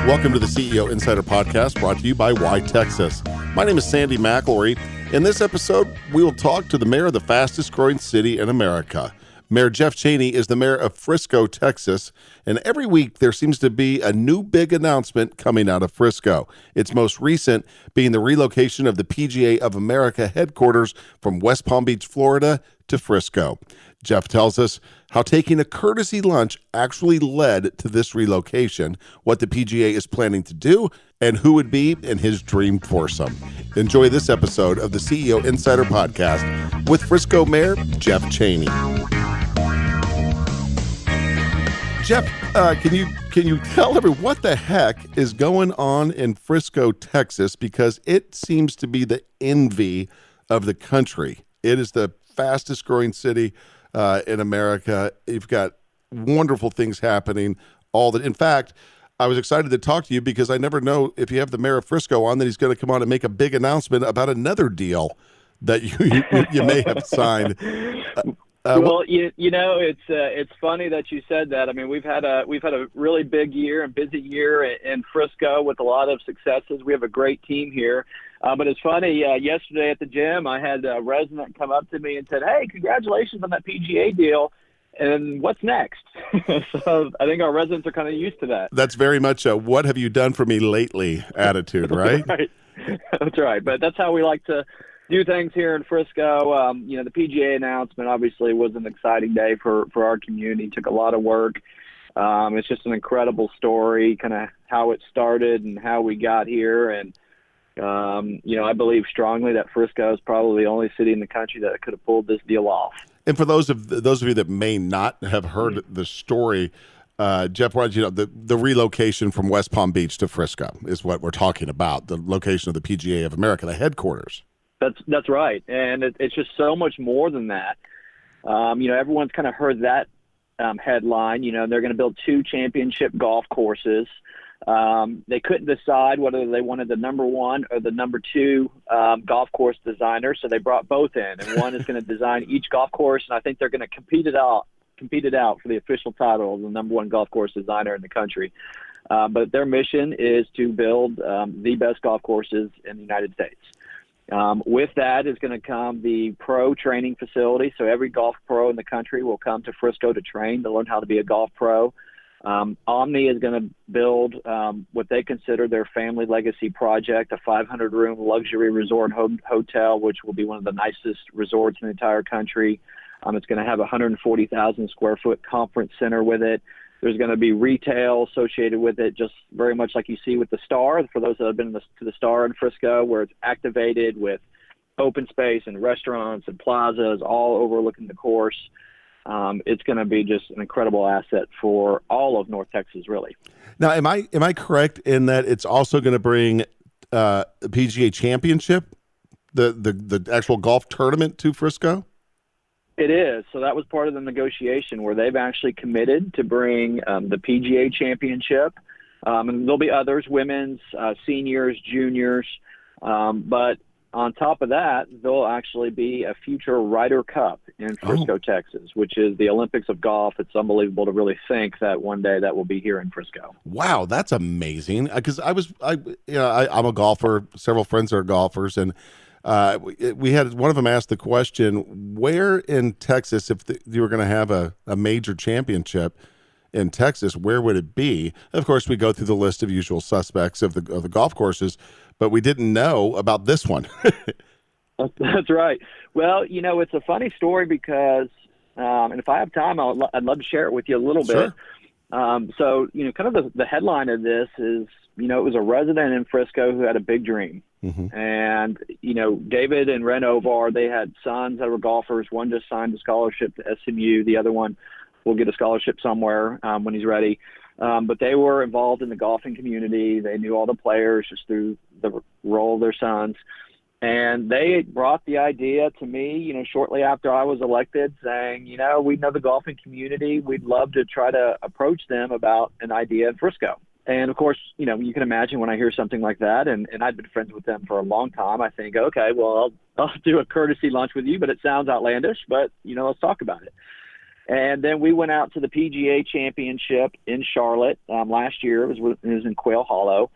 Welcome to the CEO Insider Podcast, brought to you by YTexas. My name is Sandy McIlree. In this episode, we will talk to the mayor of the fastest growing city in America. Mayor Jeff Cheney is the mayor of Frisco, Texas, and every week there seems to be a new big announcement coming out of Frisco. Its most recent being the relocation of the PGA of America Headquarters from West Palm Beach, Florida to Frisco. Jeff tells us how taking a courtesy lunch actually led to this relocation, what the PGA is planning to do, and who would be in his dream foursome. Enjoy this episode of the CEO Insider Podcast with Frisco Mayor Jeff Cheney. Jeff, can you tell everyone what the heck is going on in Frisco, Texas? Because it seems to be the envy of the country. It is the fastest growing city in America. You've got wonderful things happening. In fact, I was excited to talk to you because I never know if you have the mayor of Frisco on that he's going to come on and make a big announcement about another deal that you may have signed. Well, you know, it's funny that you said that. I mean, we've had a really big year and busy year in Frisco with a lot of successes. We have a great team here. But it's funny, yesterday at the gym, I had a resident come up to me and said, "Hey, congratulations on that PGA deal. And what's next?" So I think our residents are kind of used to that. That's very much a "what have you done for me lately" attitude, right? Right. That's right. But that's how we like to do things here in Frisco. The PGA announcement obviously was an exciting day for our community. It took a lot of work. It's just an incredible story, kind of how it started and how we got here. And I believe strongly that Frisco is probably the only city in the country that could have pulled this deal off. And for those of you that may not have heard the story, Jeff, why don't you know the relocation from West Palm Beach to Frisco is what we're talking about, the location of the PGA of America, the headquarters. That's right, and it's just so much more than that. Everyone's kind of heard that headline. They're going to build 2 championship golf courses. They couldn't decide whether they wanted the number 1 or the number 2 golf course designer, so they brought both in. And one is going to design each golf course, and I think they're going to compete it out for the official title of the number 1 golf course designer in the country. But their mission is to build the best golf courses in the United States. With that is going to come the pro training facility. So every golf pro in the country will come to Frisco to train, to learn how to be a golf pro. Omni is going to build what they consider their family legacy project, a 500-room luxury resort hotel, which will be one of the nicest resorts in the entire country. It's going to have a 140,000 square foot conference center with it. There's going to be retail associated with it, just very much like you see with the Star. For those that have been to the Star in Frisco, where it's activated with open space and restaurants and plazas all overlooking the course. It's going to be just an incredible asset for all of North Texas, really. Now, am I correct in that it's also going to bring the PGA Championship, the actual golf tournament to Frisco? It is. So that was part of the negotiation where they've actually committed to bring the PGA Championship. And there'll be others, women's, seniors, juniors. But on top of that, there'll actually be a future Ryder Cup in Frisco, Texas, which is the Olympics of golf. It's unbelievable to really think that one day that will be here in Frisco. Wow, that's amazing. Because I'm a golfer. Several friends are golfers, and we had one of them ask the question, where in Texas, if you were going to have a major championship in Texas, where would it be? Of course, we go through the list of usual suspects of the golf courses, but we didn't know about this one. That's right. Well, it's a funny story because, and if I have time, I'd love to share it with you a little bit. So, kind of the headline of this is, it was a resident in Frisco who had a big dream. Mm-hmm. And, David and Ren Ovar, they had sons that were golfers. One just signed a scholarship to SMU. The other one will get a scholarship somewhere when he's ready. But they were involved in the golfing community. They knew all the players just through the role of their sons. And they brought the idea to me, shortly after I was elected, saying, we know the golfing community. We'd love to try to approach them about an idea in Frisco. And, of course, you can imagine when I hear something like that, and I've been friends with them for a long time, I think, okay, well, I'll do a courtesy lunch with you, but it sounds outlandish, but, let's talk about it. And then we went out to the PGA Championship in Charlotte last year. It was in Quail Hollow.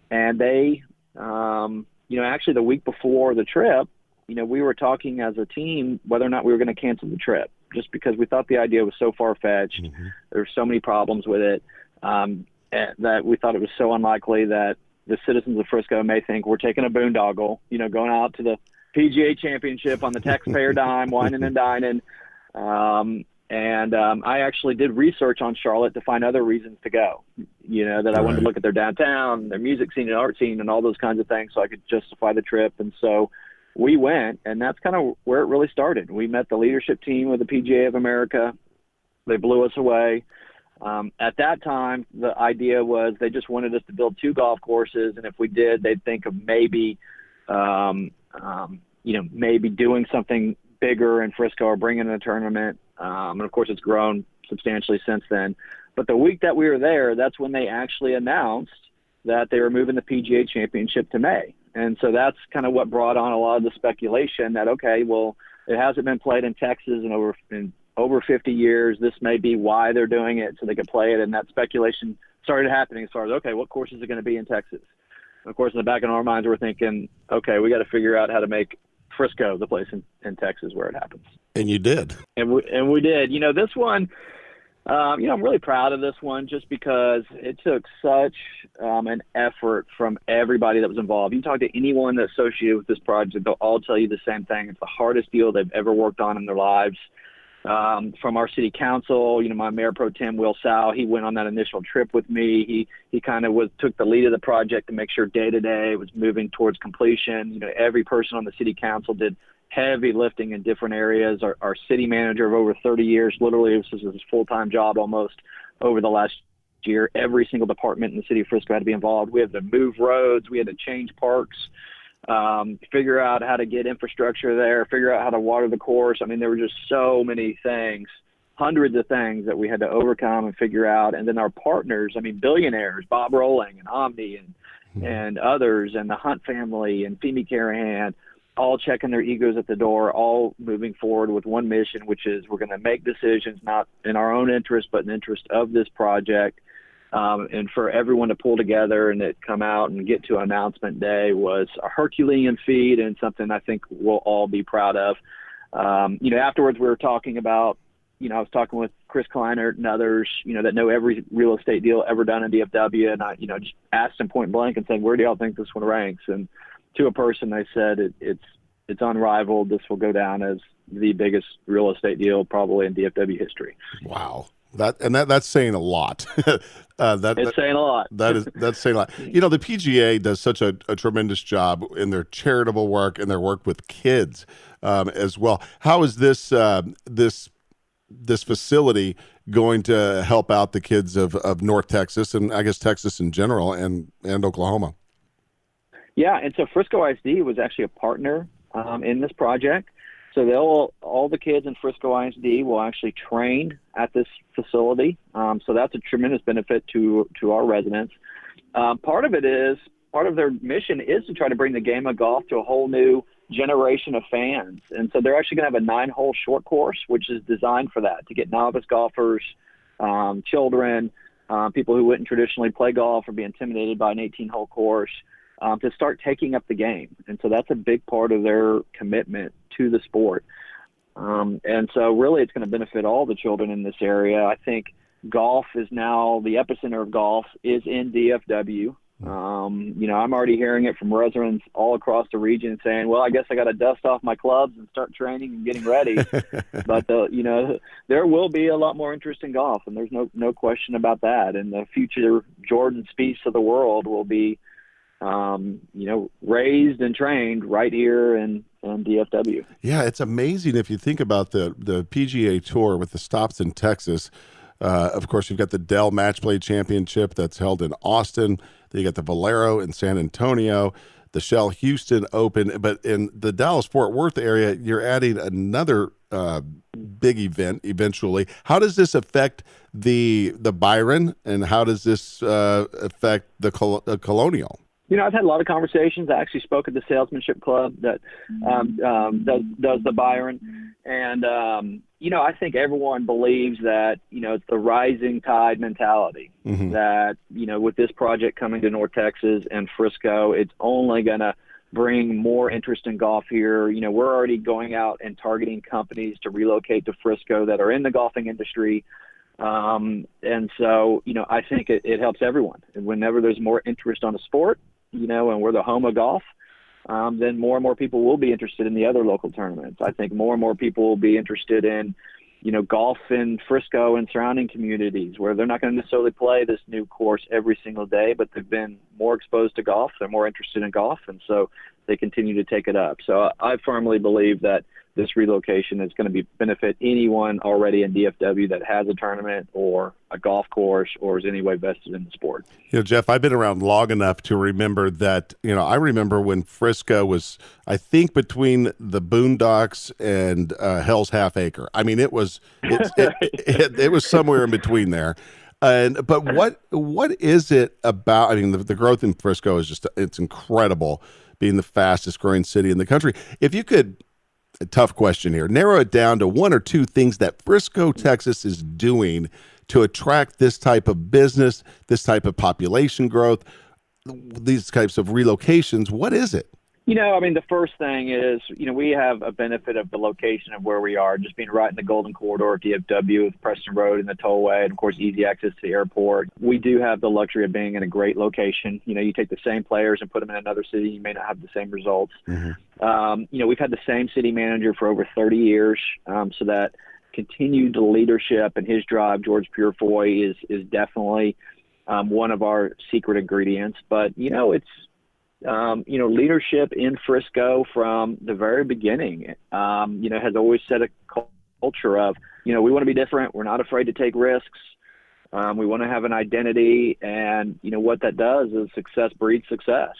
And they, actually the week before the trip, we were talking as a team whether or not we were going to cancel the trip, just because we thought the idea was so far-fetched. Mm-hmm. There were so many problems with it that we thought it was so unlikely that the citizens of Frisco may think we're taking a boondoggle, going out to the PGA Championship on the taxpayer dime, whining and dining. I actually did research on Charlotte to find other reasons to go, that I wanted to look at their downtown, their music scene and art scene and all those kinds of things so I could justify the trip. And so we went, and that's kind of where it really started. We met the leadership team of the PGA of America. They blew us away. At that time, the idea was they just wanted us to build 2 golf courses, and if we did, they'd think of maybe doing something bigger in Frisco or bringing in a tournament. And of course, it's grown substantially since then. But the week that we were there, that's when they actually announced that they were moving the PGA Championship to May. And so that's kind of what brought on a lot of the speculation that, okay, well, it hasn't been played in Texas in over 50 years. This may be why they're doing it, so they could play it. And that speculation started happening as far as, okay, what courses are going to be in Texas? And of course, in the back of our minds, we're thinking, okay, we got to figure out how to make Frisco the place in Texas where it happens. And you did. And we did. This one, I'm really proud of this one just because it took such an effort from everybody that was involved. You talk to anyone that's associated with this project, they'll all tell you the same thing. It's the hardest deal they've ever worked on in their lives. From our city council, my mayor pro tem, Will Sow, he went on that initial trip with me. He kind of took the lead of the project to make sure day to day was moving towards completion. Every person on the city council did heavy lifting in different areas. Our city manager of over 30 years, literally this was his full-time job almost over the last year. Every single department in the city of Frisco had to be involved. We had to move roads. We had to change parks. Figure out how to get infrastructure there, figure out how to water the course. I mean, there were just so many things, hundreds of things that we had to overcome and figure out. And then our partners, billionaires, Bob Rolling and Omni and others, and the Hunt family and Femi Carahan, all checking their egos at the door, all moving forward with one mission, which is we're going to make decisions not in our own interest, but in the interest of this project. And for everyone to pull together and it come out and get to announcement day was a Herculean feat and something I think we'll all be proud of. Afterwards we were talking about, I was talking with Chris Kleinert and others, that know every real estate deal ever done in DFW. And I, just asked them point blank and said, where do y'all think this one ranks? And to a person, they said it's unrivaled. This will go down as the biggest real estate deal probably in DFW history. Wow. That's saying a lot. It's saying a lot. That's saying a lot. The PGA does such a tremendous job in their charitable work and their work with kids as well. How is this facility going to help out the kids of North Texas and I guess Texas in general and Oklahoma? Yeah, and so Frisco ISD was actually a partner in this project. So all the kids in Frisco ISD will actually train at this facility. So that's a tremendous benefit to our residents. Part of their mission is to try to bring the game of golf to a whole new generation of fans. And so they're actually going to have a 9-hole short course, which is designed for that, to get novice golfers, children, people who wouldn't traditionally play golf or be intimidated by an 18-hole course, to start taking up the game. And so that's a big part of their commitment to the sport. And so really it's going to benefit all the children in this area. I think golf is now, the epicenter of golf is in DFW. I'm already hearing it from residents all across the region saying, well, I guess I got to dust off my clubs and start training and getting ready. But, there will be a lot more interest in golf, and there's no question about that. And the future Jordan Spieths of the world will be, raised and trained right here in DFW. Yeah, it's amazing if you think about the PGA Tour with the stops in Texas. Of course, you've got the Dell Match Play Championship that's held in Austin. Then you got the Valero in San Antonio, the Shell Houston Open. But in the Dallas-Fort Worth area, you're adding another big event eventually. How does this affect the Byron, and how does this affect the Colonial? I've had a lot of conversations. I actually spoke at the Salesmanship Club that does the Byron. And, I think everyone believes that, it's the rising tide mentality that, with this project coming to North Texas and Frisco, it's only going to bring more interest in golf here. We're already going out and targeting companies to relocate to Frisco that are in the golfing industry. And so, I think it helps everyone. And whenever there's more interest on a sport, and we're the home of golf, then more and more people will be interested in the other local tournaments. I think more and more people will be interested in, golf in Frisco and surrounding communities where they're not going to necessarily play this new course every single day, but they've been more exposed to golf. They're more interested in golf, and so they continue to take it up. So I firmly believe that this relocation is going to benefit anyone already in DFW that has a tournament or a golf course or is any way vested in the sport. Jeff, I've been around long enough to remember that, I remember when Frisco was, I think, between the Boondocks and Hell's Half Acre. I mean, it was somewhere in between there. But what is it about? I mean, the growth in Frisco is it's incredible, being the fastest growing city in the country. If you could, a tough question here, narrow it down to one or two things that Frisco, Texas is doing to attract this type of business, this type of population growth, these types of relocations. What is it? The first thing is, we have a benefit of the location of where we are, just being right in the Golden Corridor of DFW with Preston Road and the tollway, and of course, easy access to the airport. We do have the luxury of being in a great location. You take the same players and put them in another city, you may not have the same results. We've had the same city manager for over 30 years, so that continued leadership and his drive, George Purefoy, is definitely one of our secret ingredients. But, it's leadership in Frisco from the very beginning, has always set a culture of, we want to be different. We're not afraid to take risks. We want to have an identity. And, what that does is success breeds success.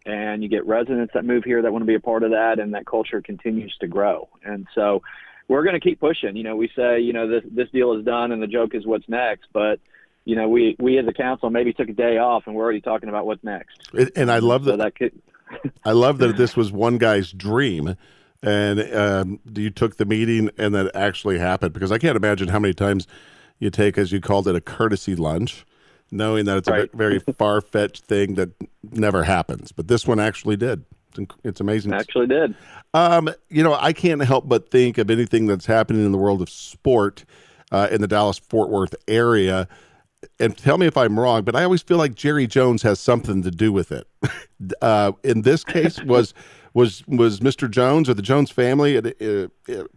And you get residents that move here that want to be a part of that, and that culture continues to grow. And so we're going to keep pushing. We say, this deal is done and the joke is what's next. But we as a council maybe took a day off and we're already talking about what's next. And I love that. I love that this was one guy's dream, and you took the meeting and that actually happened, because I can't imagine how many times you take, as you called it, a courtesy lunch, knowing that it's a very far-fetched thing that never happens. But this one actually did. It's amazing. It actually did. I can't help but think of anything that's happening in the world of sport in the Dallas-Fort Worth area. And tell me if I'm wrong, but I always feel like Jerry Jones has something to do with it. In this case, was Mr. Jones or the Jones family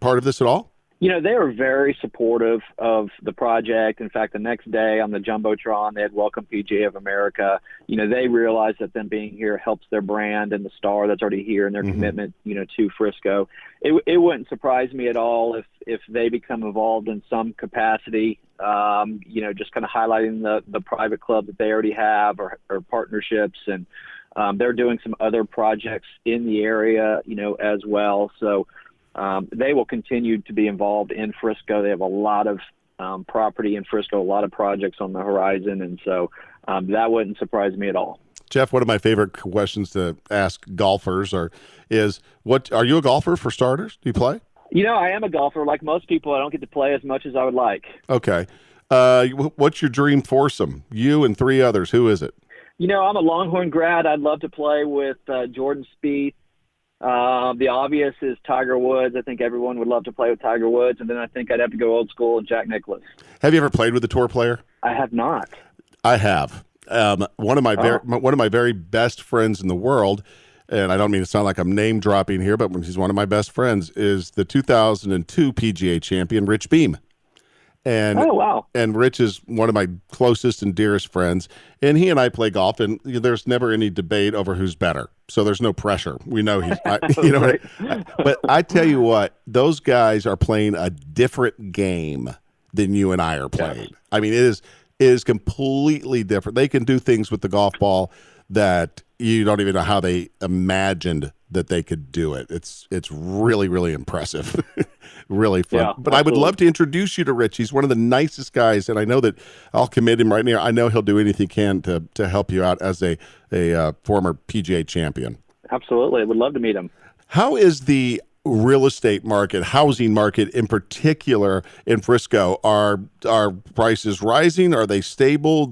part of this at all? They were very supportive of the project. In fact, the next day on the Jumbotron, they had welcomed PGA of America. They realized that them being here helps their brand and the star that's already here and their commitment, to Frisco. It wouldn't surprise me at all if they become involved in some capacity, just kind of highlighting the private club that they already have or partnerships. And they're doing some other projects in the area, as well. So they will continue to be involved in Frisco. They have a lot of property in Frisco, a lot of projects on the horizon. And so that wouldn't surprise me at all. Jeff, one of my favorite questions to ask golfers is, are you a golfer for starters? Do you play? I am a golfer. Like most people, I don't get to play as much as I would like. Okay. What's your dream foursome? You and three others. Who is it? I'm a Longhorn grad. I'd love to play with Jordan Spieth. The obvious is Tiger Woods. I think everyone would love to play with Tiger Woods. And then I think I'd have to go old school and Jack Nicklaus. Have you ever played with a tour player? I have not. I have. One of my very best friends in the world, and I don't mean to sound like I'm name dropping here, but he's one of my best friends, is the 2002 PGA champion, Rich Beam. And, oh, wow. And Rich is one of my closest and dearest friends. And he and I play golf, and there's never any debate over who's better. So there's no pressure. We know he's, right. But I tell you what, those guys are playing a different game than you and I are playing. Yes. I mean, it is completely different. They can do things with the golf ball that you don't even know how they imagined that they could do it. It's really, really impressive. Really fun. Yeah, but absolutely. I would love to introduce you to Rich. He's one of the nicest guys, and I know that I'll commit him right now. I know he'll do anything he can to help you out as a former PGA champion. Absolutely. I would love to meet him. How is the real estate market, housing market in particular in Frisco? Are prices rising? Are they stable?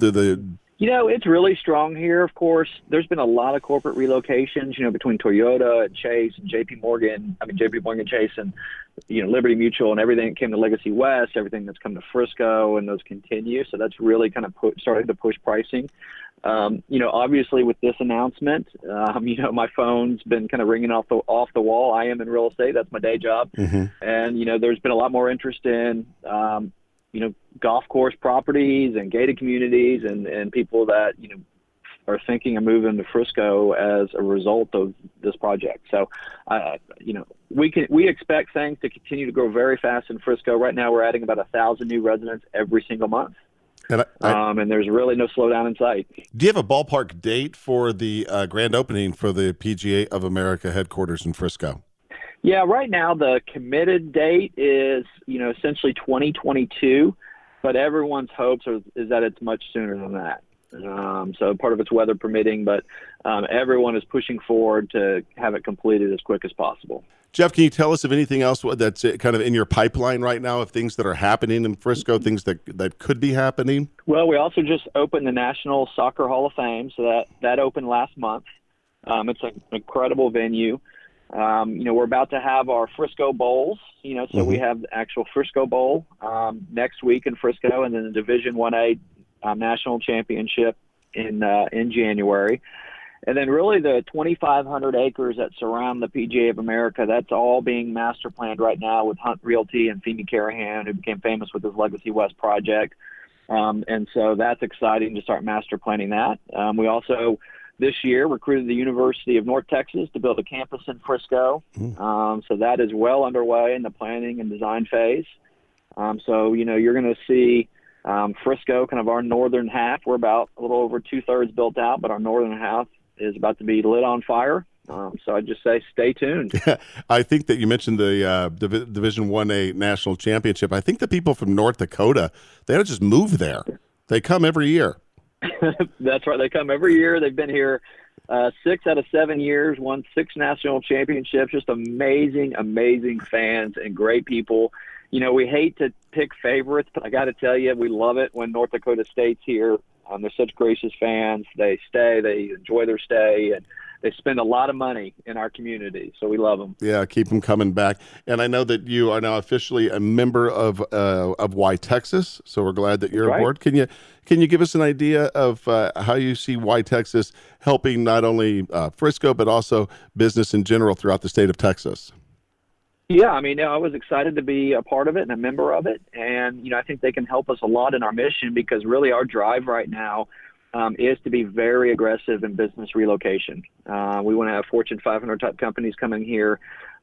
It's really strong here. Of course, there's been a lot of corporate relocations, between Toyota and Chase and JP Morgan Chase and, Liberty Mutual and everything that came to Legacy West, everything that's come to Frisco, and those continue. So that's really kind of starting to push pricing. Obviously with this announcement, my phone's been kind of ringing off the wall. I am in real estate. That's my day job. Mm-hmm. And, there's been a lot more interest in, golf course properties and gated communities and people that, are thinking of moving to Frisco as a result of this project. So, we expect things to continue to grow very fast in Frisco. Right now, we're adding about 1,000 new residents every single month. And there's really no slowdown in sight. Do you have a ballpark date for the grand opening for the PGA of America Headquarters in Frisco? Yeah, right now the committed date is, essentially 2022, but everyone's hopes is that it's much sooner than that. So part of it's weather permitting, but everyone is pushing forward to have it completed as quick as possible. Jeff, can you tell us of anything else that's kind of in your pipeline right now, of things that are happening in Frisco, things that could be happening? Well, we also just opened the National Soccer Hall of Fame, so that opened last month. It's an incredible venue. We're about to have our Frisco Bowls, so Mm-hmm. we have the actual Frisco Bowl next week in Frisco, and then the Division 1A National Championship in January. And then really the 2,500 acres that surround the PGA of America, that's all being master planned right now with Hunt Realty and Femi Carahan, who became famous with his Legacy West project. And so that's exciting to start master planning that. We also this year recruited the University of North Texas to build a campus in Frisco. So that is well underway in the planning and design phase. So, you're going to see Frisco, kind of our northern half. We're about a little over 2/3 built out, but our northern half is about to be lit on fire. So I just say stay tuned. I think that you mentioned the Division 1A National Championship. I think the people from North Dakota, they don't just move there. They come every year. That's right. They come every year. They've been here 6 out of 7 years, won 6 national championships, just amazing, amazing fans and great people. We hate to pick favorites, but I got to tell you, we love it when North Dakota State's here. They're such gracious fans. They stay, they enjoy their stay, and they spend a lot of money in our community, so we love them. Yeah, keep them coming back. And I know that you are now officially a member of YTexas, so we're glad that you're aboard. Can you give us an idea of how you see YTexas helping not only Frisco but also business in general throughout the state of Texas? Yeah, I was excited to be a part of it and a member of it. And, I think they can help us a lot in our mission, because really our drive right now is to be very aggressive in business relocation. We want to have Fortune 500 type companies coming here.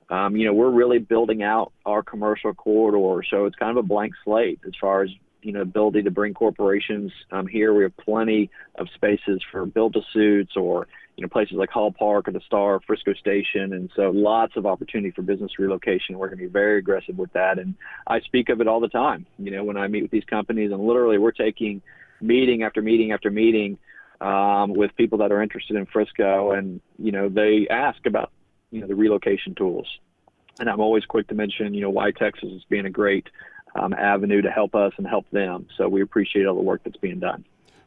We're really building out our commercial corridor. So it's kind of a blank slate as far as, ability to bring corporations here. We have plenty of spaces for build-to-suits or, places like Hall Park or the Star, Frisco Station. And so lots of opportunity for business relocation. We're going to be very aggressive with that. And I speak of it all the time, when I meet with these companies, and literally we're taking meeting after meeting after meeting with people that are interested in Frisco. And, they ask about, the relocation tools. And I'm always quick to mention, YTexas is being a great avenue to help us and help them. So we appreciate all the work that's being done.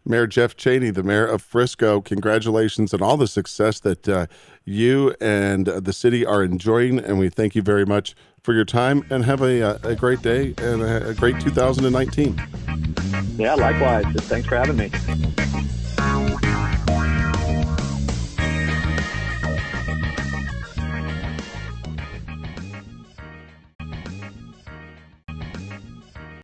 Mayor Jeff Cheney, the mayor of Frisco, congratulations on all the success that you and the city are enjoying, and we thank you very much for your time, and have a great day and a great 2019. Yeah, likewise. Thanks for having me.